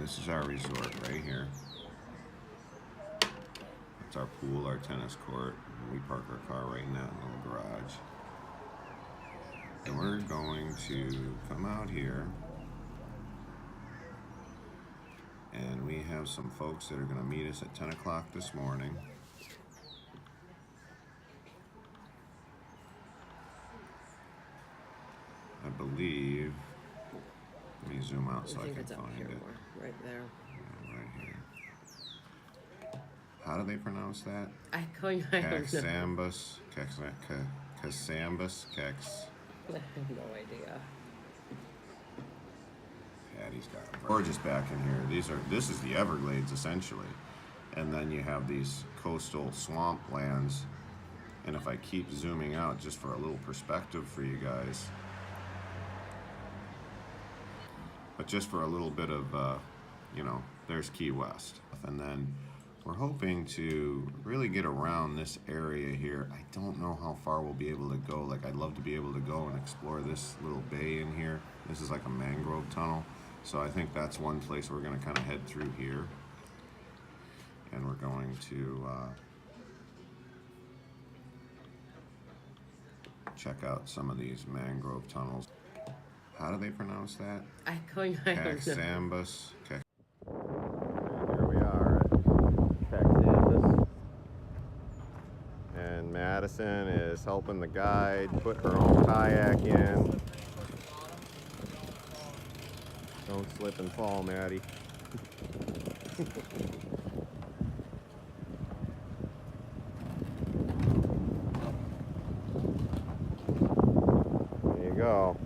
This is our resort right here. It's our pool, our tennis court. We park our car right in that little garage. And we're going to come out here, and we have some folks that are going to meet us at 10 o'clock this morning. I believe, let me zoom out so I can find it. Right there. Yeah, right here. How do they pronounce that? Caxambas. Caxambas. I have no idea. Patty's got it. Gorgeous back in here. This is the Everglades essentially, and then you have these coastal swamp lands. And if I keep zooming out just for a little perspective for you guys, but just for a little bit of, there's Key West, and then we're hoping to really get around this area here. I don't know how far we'll be able to go. Like, I'd love to be able to go and explore this little bay in here. This is like a mangrove tunnel. So I think that's one place we're gonna kind of head through here. And we're going to check out some of these mangrove tunnels. How do they pronounce that? Caxambas. Here we are at Caxambas. And Madison is helping the guide put her own kayak in. Don't slip and fall, Maddie. There you go.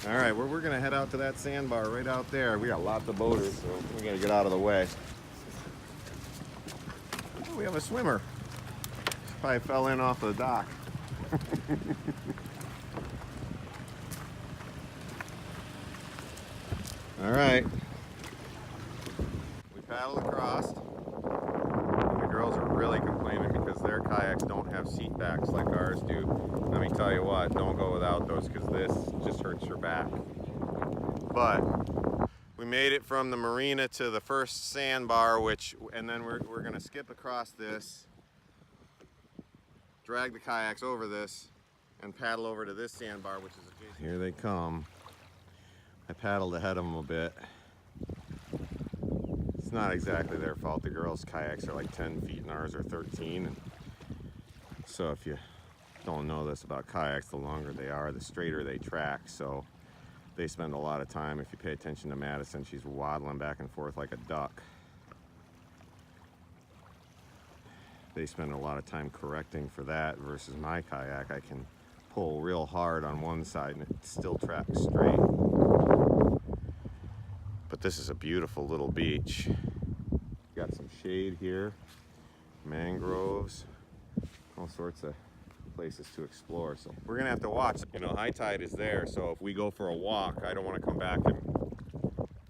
All right, we're gonna head out to that sandbar right out there. We got lots of boaters, so we gotta get out of the way. Oh, we have a swimmer. She probably fell in off the dock. All right. We paddled across. And the girls are really complaining because their kayaks don't have seat backs like ours do. Let me tell you what, don't go without those because this just hurts your back. But we made it from the marina to the first sandbar, and then we're gonna skip across this, drag the kayaks over this, and paddle over to this sandbar, which is adjacent. Here they come. I paddled ahead of them a bit. It's not exactly their fault. The girls' kayaks are like 10 feet and ours are 13. And so if you don't know this about kayaks, the longer they are, the straighter they track. So they spend a lot of time, if you pay attention to Madison, she's waddling back and forth like a duck. They spend a lot of time correcting for that versus my kayak. I can pull real hard on one side and it still tracks straight. But this is a beautiful little beach. Got some shade here, mangroves, all sorts of places to explore. So we're gonna have to watch. High tide is there, so if we go for a walk, I don't want to come back and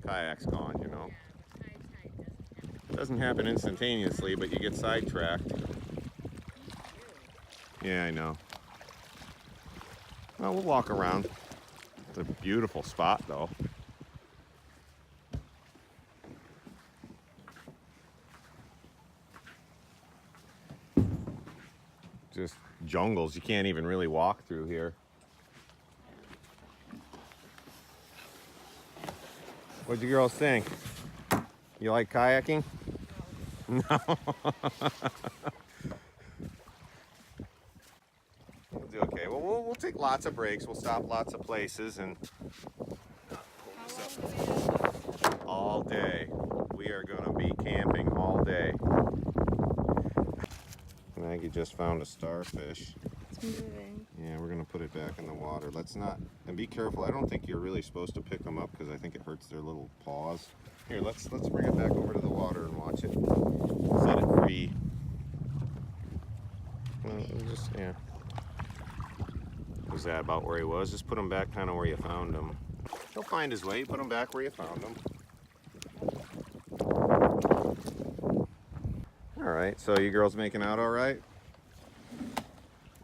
kayak's gone, It doesn't happen instantaneously, but you get sidetracked. Yeah, I know. Well, we'll walk around. It's a beautiful spot though. Just jungles. You can't even really walk through here. What'd you girls think? You like kayaking? No. We'll do okay. Well, we'll take lots of breaks. We'll stop lots of places and all day. We are going to be camping all day. Maggie just found a starfish. It's moving. Yeah, we're gonna put it back in the water. Let's not, and be careful. I don't think you're really supposed to pick them up because I think it hurts their little paws. Here, let's bring it back over to the water and watch it. Set it free. Well, yeah. Was that about where he was? Just put him back kind of where you found him. He'll find his way. Put him back where you found him. All right, so you girls making out all right?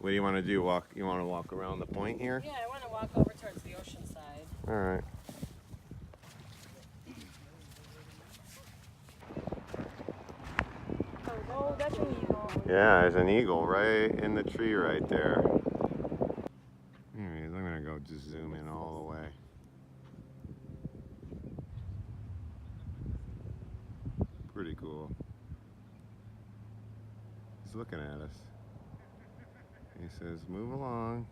What do you want to do? Walk? You want to walk around the point here? Yeah, I want to walk over towards the ocean side. All right. Oh, that's an eagle. Yeah, there's an eagle right in the tree right there. Anyways, I'm gonna go just zoom in all the way. Pretty cool. He's looking at us. He says, move along.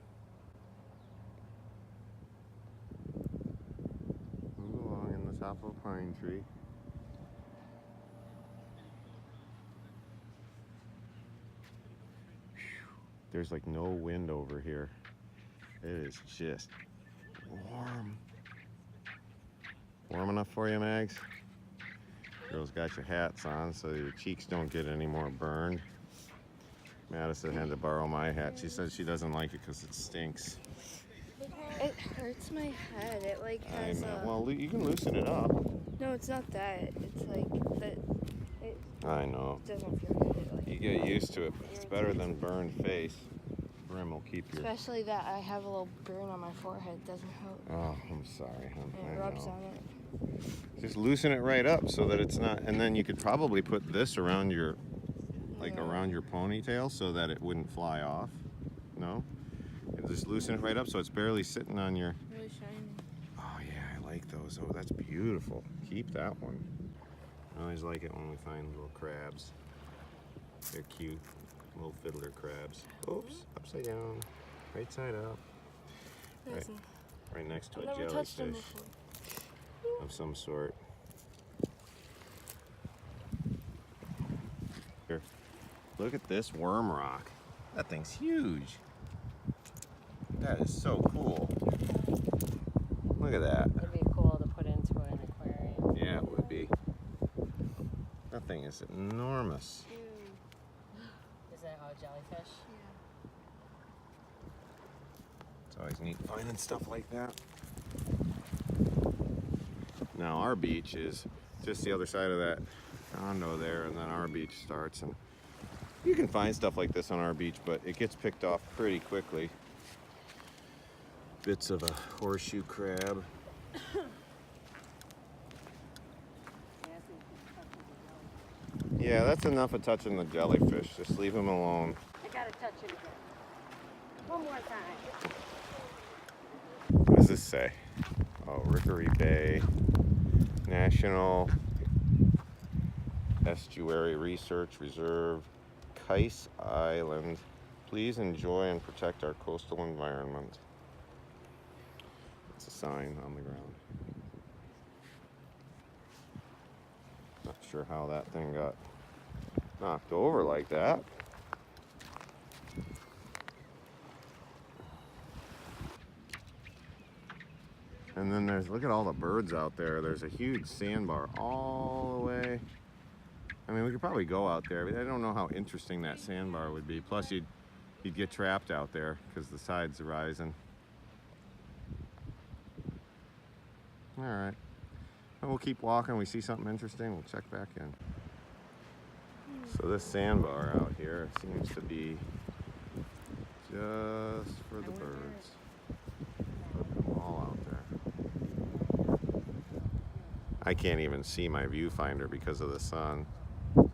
Move along in the top of a pine tree. There's like no wind over here. It is just warm. Warm enough for you, Mags? Girls got your hats on so your cheeks don't get any more burned. Madison had to borrow my hat. She says she doesn't like it because it stinks. It hurts my head. It like has I know. Well, you can loosen it up. No, it's not that. It's like that. It I know. doesn't feel good. It, like, You get used to it, but it's better than burned face. Brim will keep your... especially that I have a little burn on my forehead. It doesn't hurt. Oh, I'm sorry, hon. And I it rubs know. on it. Just loosen it right up so that it's not... And then you could probably put this around your... like around your ponytail so that it wouldn't fly off. No? And just loosen it right up so it's barely sitting on your... Really shiny. Oh yeah, I like those. Oh, that's beautiful. Keep that one. I always like it when we find little crabs. They're cute. Little fiddler crabs. Oops, upside down. Right side up. Right, right next to I've a never touched them jellyfish before. of some sort. Here. Look at this worm rock. That thing's huge. That is so cool. Look at that. It'd be cool to put into an aquarium. Yeah, it would be. That thing is enormous. Is that a jellyfish? It's always neat finding stuff like that. Now our beach is just the other side of that condo there, and then our beach starts. And you can find stuff like this on our beach, but it gets picked off pretty quickly. Bits of a horseshoe crab. Yeah, that's enough of touching the jellyfish. Just leave him alone. I gotta touch it again. One more time. What does this say? Oh, Grassy Bay National Estuary Research Reserve, Kais Island. Please enjoy and protect our coastal environment. It's a sign on the ground. Not sure how that thing got knocked over like that. And then there's, look at all the birds out there. There's a huge sandbar all the way. I mean, we could probably go out there, but I don't know how interesting that sandbar would be. Plus, you'd get trapped out there because the tide's rising. All right. Well, we'll keep walking. We see something interesting, we'll check back in. So this sandbar out here seems to be just for the birds. Put them all out there. I can't even see my viewfinder because of the sun. But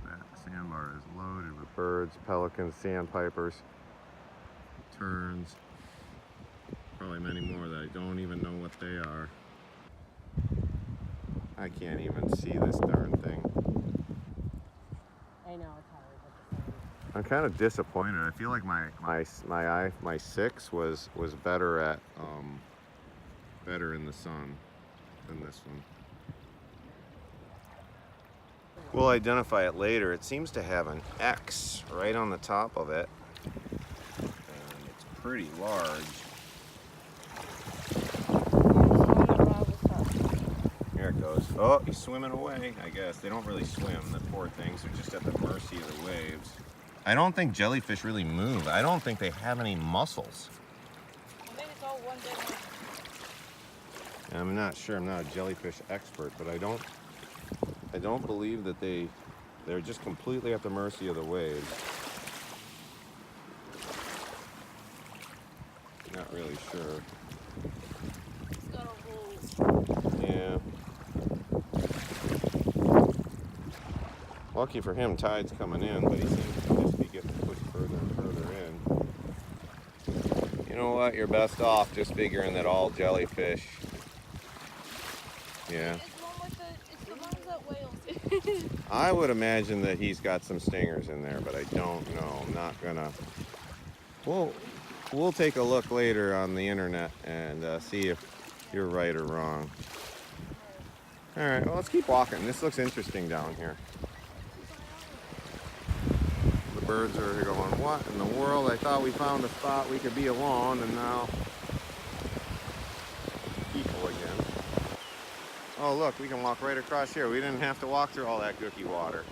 that sandbar is loaded with birds, pelicans, sandpipers, terns, probably many more that I don't even know what they are. I can't even see this darn thing. I know, it's hard with the sun. I'm kind of disappointed. I feel like my 6 was better at better in the sun than this one. We'll identify it later. It seems to have an X right on the top of it, and it's pretty large. There it goes. Oh, he's swimming away, I guess. They don't really swim, the poor things. They're just at the mercy of the waves. I don't think jellyfish really move. I don't think they have any muscles. Maybe it's all one big one. I'm not sure. I'm not a jellyfish expert, but I don't believe that they they're just completely at the mercy of the waves. Not really sure. It's got a hole. Yeah. Lucky for him, tide's coming in, but he seems to just be getting pushed further and further in. You know what? You're best off just figuring that all jellyfish. Yeah. It's the ones that whales. I would imagine that he's got some stingers in there, but I don't know. I'm not gonna. We'll take a look later on the internet and see if you're right or wrong. All right, well, let's keep walking. This looks interesting down here. The birds are going, what in the world? I thought we found a spot we could be alone, and now people again. Oh, look, we can walk right across here. We didn't have to walk through all that gooky water.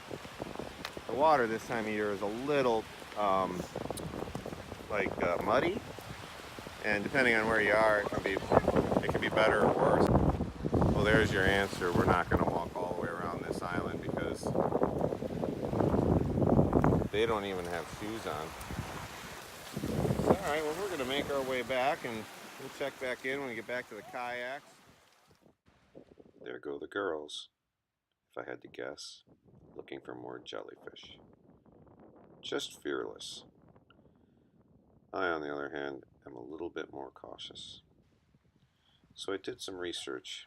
The water this time of year is a little muddy, and depending on where you are, it can be better or worse. Well, there's your answer. We're not going to walk all the way around this island because they don't even have shoes on. So, all right, well, we're going to make our way back, and we'll check back in when we get back to the kayaks. There go the girls, if I had to guess, looking for more jellyfish. Just fearless. I, on the other hand, am a little bit more cautious. So I did some research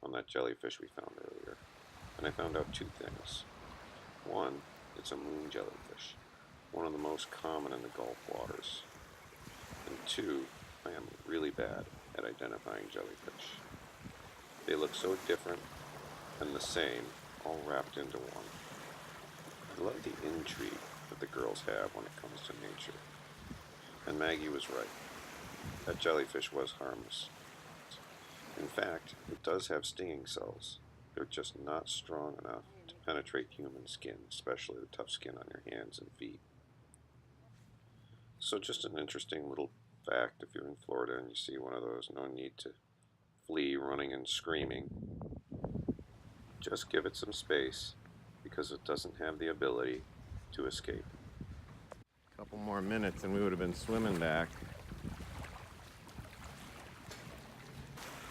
on that jellyfish we found earlier, and I found out two things. One, it's a moon jellyfish, one of the most common in the Gulf waters. And two, I am really bad at identifying jellyfish. They look so different and the same, all wrapped into one. I love the intrigue that the girls have when it comes to nature. And Maggie was right. That jellyfish was harmless. In fact, it does have stinging cells. They're just not strong enough to penetrate human skin, especially the tough skin on your hands and feet. So just an interesting little fact, if you're in Florida and you see one of those, no need to flee running and screaming. Just give it some space because it doesn't have the ability to escape. A couple more minutes and we would have been swimming back.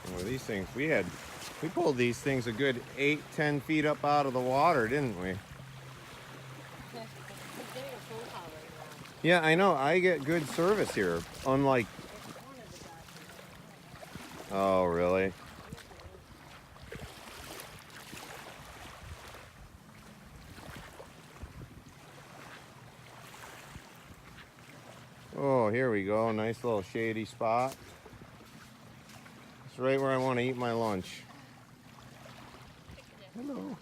And with these things, we pulled these things a good 8-10 feet up out of the water, didn't we? Yeah, I know. I get good service here, unlike... Oh, really? Oh, here we go. Nice little shady spot. It's right where I want to eat my lunch. Hello.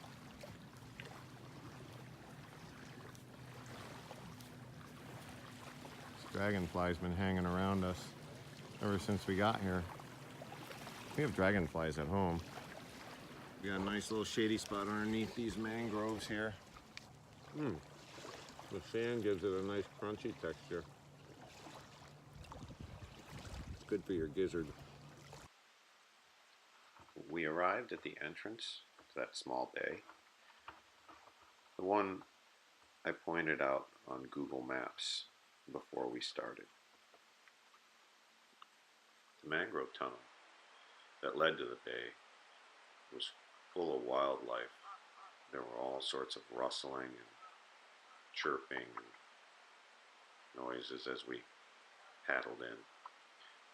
This dragonfly's been hanging around us ever since we got here. We have dragonflies at home. We got a nice little shady spot underneath these mangroves here. The sand gives it a nice crunchy texture. Good for your gizzard. We arrived at the entrance to that small bay. The one I pointed out on Google Maps before we started. The mangrove tunnel that led to the bay was full of wildlife. There were all sorts of rustling and chirping and noises as we paddled in.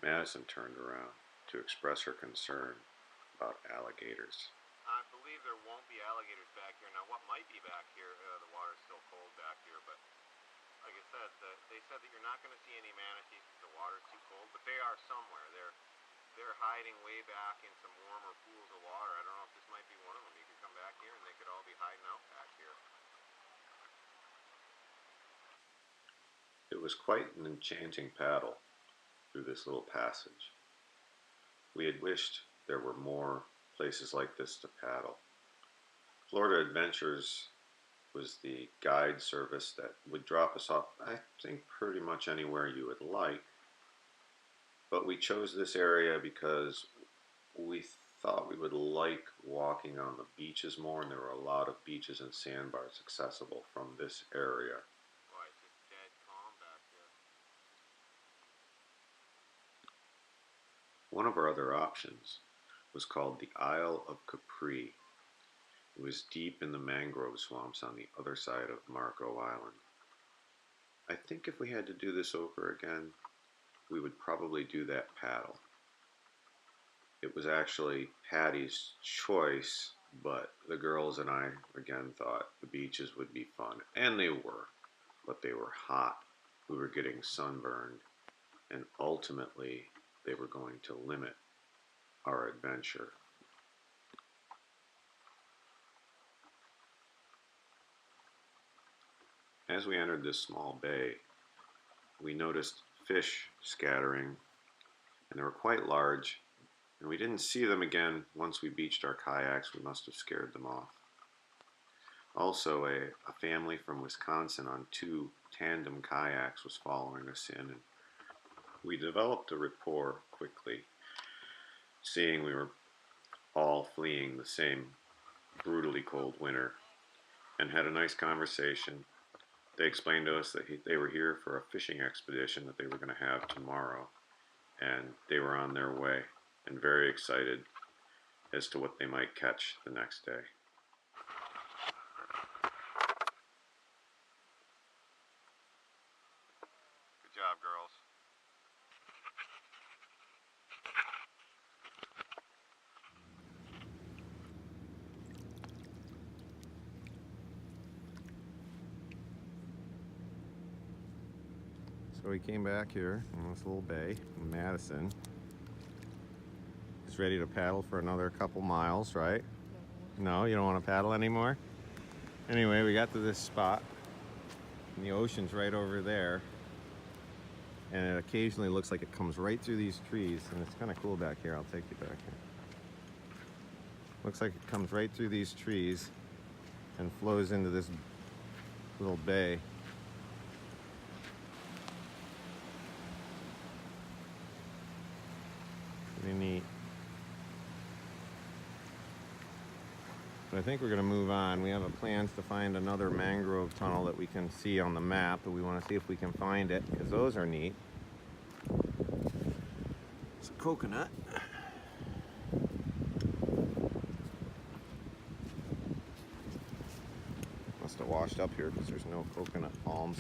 Madison turned around to express her concern about alligators. I believe there won't be alligators back here. Now, what might be back here, the water's still cold back here, but like I said, they said that you're not going to see any manatees because the water's too cold, but they are somewhere. They're hiding way back in some warmer pools of water. I don't know if this might be one of them. You could come back here and they could all be hiding out back here. It was quite an enchanting paddle through this little passage. We had wished there were more places like this to paddle. Florida Adventures was the guide service that would drop us off, I think, pretty much anywhere you would like. But we chose this area because we thought we would like walking on the beaches more, and there were a lot of beaches and sandbars accessible from this area. Boy, it's just dead calm back here. One of our other options was called the Isle of Capri. It was deep in the mangrove swamps on the other side of Marco Island. I think if we had to do this over again, we would probably do that paddle. It was actually Patty's choice, but the girls and I again thought the beaches would be fun, and they were, but they were hot. We were getting sunburned, and ultimately they were going to limit our adventure. As we entered this small bay, we noticed fish scattering, and they were quite large, and we didn't see them again once we beached our kayaks. We must have scared them off. Also, a family from Wisconsin on 2 tandem kayaks was following us in, and we developed a rapport quickly, seeing we were all fleeing the same brutally cold winter, and had a nice conversation. They explained to us that they were here for a fishing expedition that they were going to have tomorrow, and they were on their way and very excited as to what they might catch the next day. Good job, girls. So we came back here in this little bay in Madison. Just ready to paddle for another couple miles, right? No, you don't want to paddle anymore? Anyway, we got to this spot, and the ocean's right over there. And it occasionally looks like it comes right through these trees, and it's kind of cool back here. I'll take you back here. Looks like it comes right through these trees and flows into this little bay. Pretty neat. But I think we're going to move on. We have plans to find another mangrove tunnel that we can see on the map, but we want to see if we can find it, because those are neat. It's a coconut. Must have washed up here because there's no coconut palms.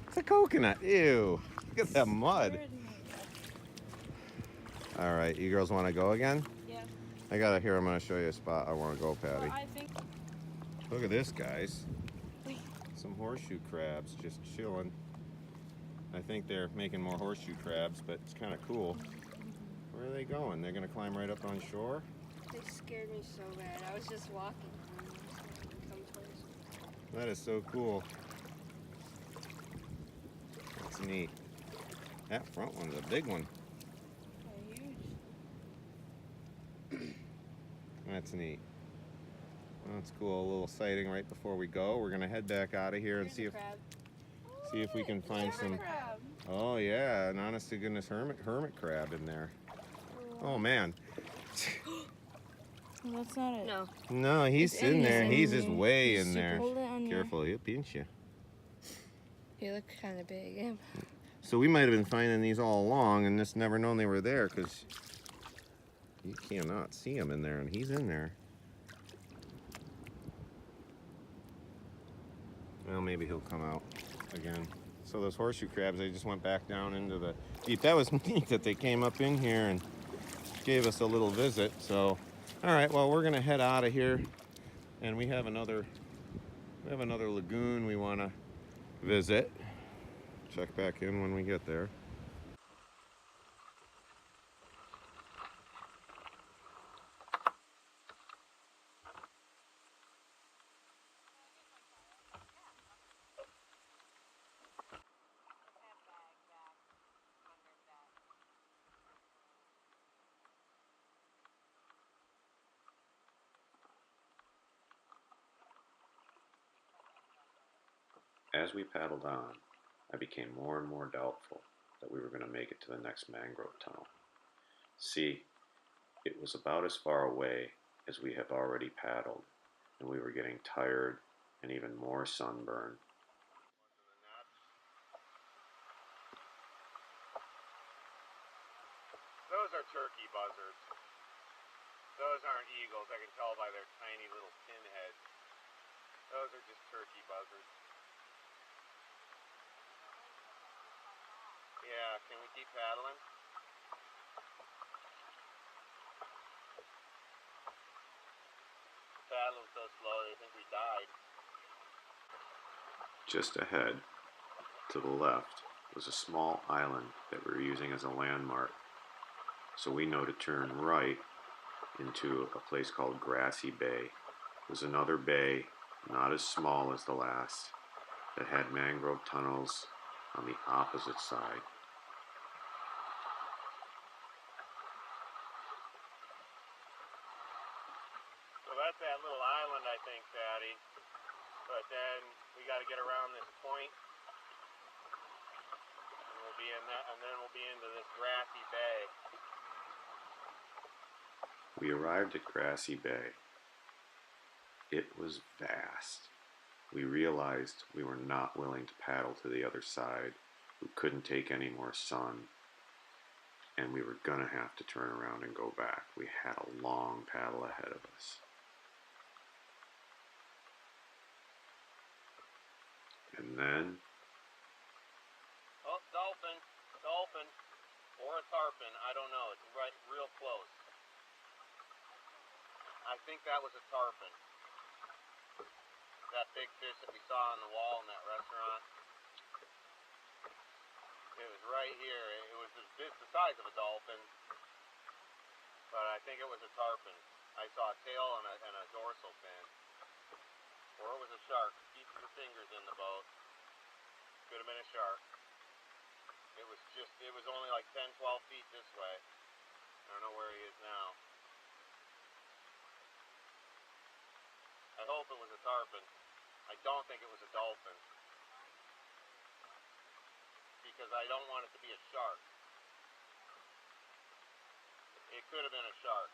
It's a coconut. Ew. Look at that mud. All right, you girls want to go again? Yeah. I got it here. I'm going to show you a spot I want to go, Patty. Well, I think. Look at this, guys. Some horseshoe crabs just chilling. I think they're making more horseshoe crabs, but it's kind of cool. Where are they going? They're going to climb right up on shore? They scared me so bad. I was just walking. Come towards me. That is so cool. That's neat. That front one's a big one. They're huge. That's neat. That's cool. A little sighting right before we go. We're gonna head back out of here and Here's a see if we can find some. crab. Oh yeah, an honest to goodness hermit crab in there. Oh man. No, that's not it. No. No, he's It's in there. there. He's just way in Super there. hold it on there. Careful, he'll pinch you. He looked kind of big. Yeah. So we might have been finding these all along and just never known they were there because you cannot see him in there, and he's in there. Well, maybe he'll come out again. So those horseshoe crabs, they just went back down into the deep. That was neat that they came up in here and gave us a little visit. So, all right, well, we're gonna head out of here, and we have another lagoon we want to visit. Check back in when we get there. As we paddled on, I became more and more doubtful that we were going to make it to the next mangrove tunnel. See, it was about as far away as we have already paddled, and we were getting tired and even more sunburned. Those are turkey buzzards. Those aren't eagles, I can tell by their tiny little pinheads. Those are just turkey buzzards. Yeah, can we keep paddling? Paddling so slow they think we died. Just ahead, to the left, was a small island that we were using as a landmark. So we know to turn right into a place called Grassy Bay. It was another bay, not as small as the last, that had mangrove tunnels on the opposite side. So that's that little island, I think, Patty. But then we got to get around this point, and we'll be in that, and then we'll be into this Grassy Bay. We arrived at Grassy Bay. It was vast. We realized we were not willing to paddle to the other side. We couldn't take any more sun, and we were gonna have to turn around and go back. We had a long paddle ahead of us. And then, Oh, dolphin, dolphin, or a tarpon, I don't know. It's right, real close. I think that was a tarpon. That big fish that we saw on the wall in that restaurant. It was right here. It was the size of a dolphin, but I think it was a tarpon. I saw a tail and a dorsal fin. Or it was a shark. Keep your fingers in the boat. Could have been a shark. It was only like 10, 12 feet this way. I don't know where he is now. I hope it was a tarpon. I don't think it was a dolphin. Because I don't want it to be a shark. It could have been a shark.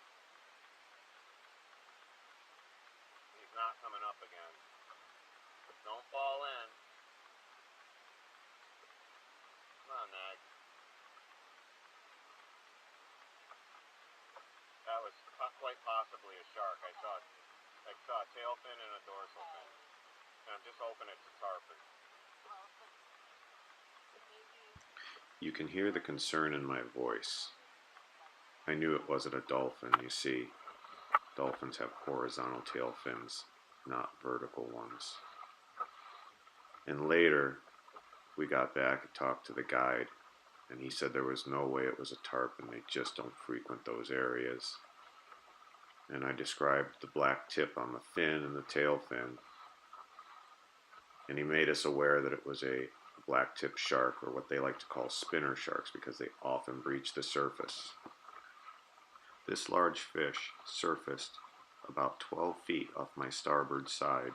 He's not coming up again. Don't fall in. Come on, Nag. That was quite possibly a shark. I saw a tail fin and a dorsal fin. And I'm just hoping it's a tarpon. you can hear the concern in my voice. I knew it wasn't a dolphin, you see. Dolphins have horizontal tail fins, not vertical ones. And later, we got back and talked to the guide, and he said there was no way it was a tarpon. They just don't frequent those areas. And I described the black tip on the fin and the tail fin, and he made us aware that it was a black tip shark, or what they like to call spinner sharks, because they often breach the surface. This large fish surfaced about 12 feet off my starboard side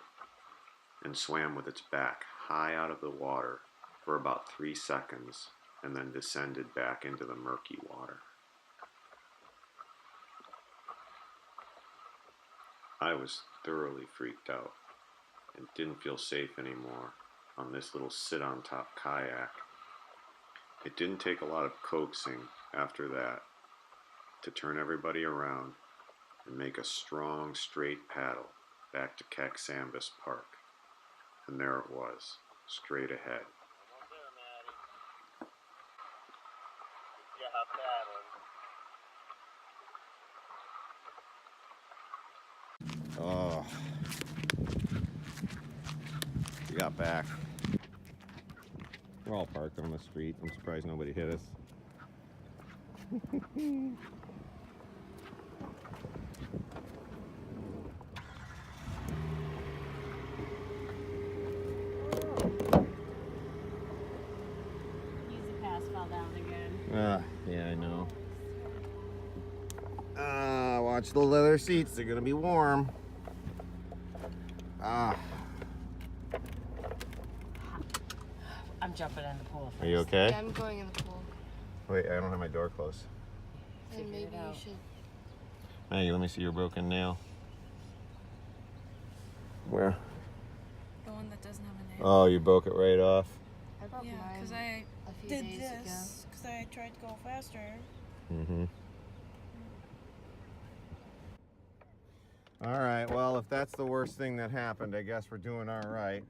and swam with its back high out of the water for about 3 seconds and then descended back into the murky water. I was thoroughly freaked out and didn't feel safe anymore on this little sit-on-top kayak. It didn't take a lot of coaxing after that to turn everybody around and make a strong, straight paddle back to Caxambas Park. And there it was, straight ahead. Almost there, Maddie. Good job paddling. Oh, we got back. We're all parked on the street. I'm surprised nobody hit us. Easy pass fell down again. Yeah, I know. Watch the leather seats. They're gonna be warm. I'm jumping in the pool first. Are you okay? Yeah, I'm going in the pool. Wait, I don't have my door closed. And Figure maybe it you out. should. Maggie, let me see your broken nail. Where? The one that doesn't have a nail. Oh, you broke it right off. I broke Yeah, mine because I a few did days this because I tried to go faster. Mm-hmm. All right, well, if that's the worst thing that happened, I guess we're doing all right.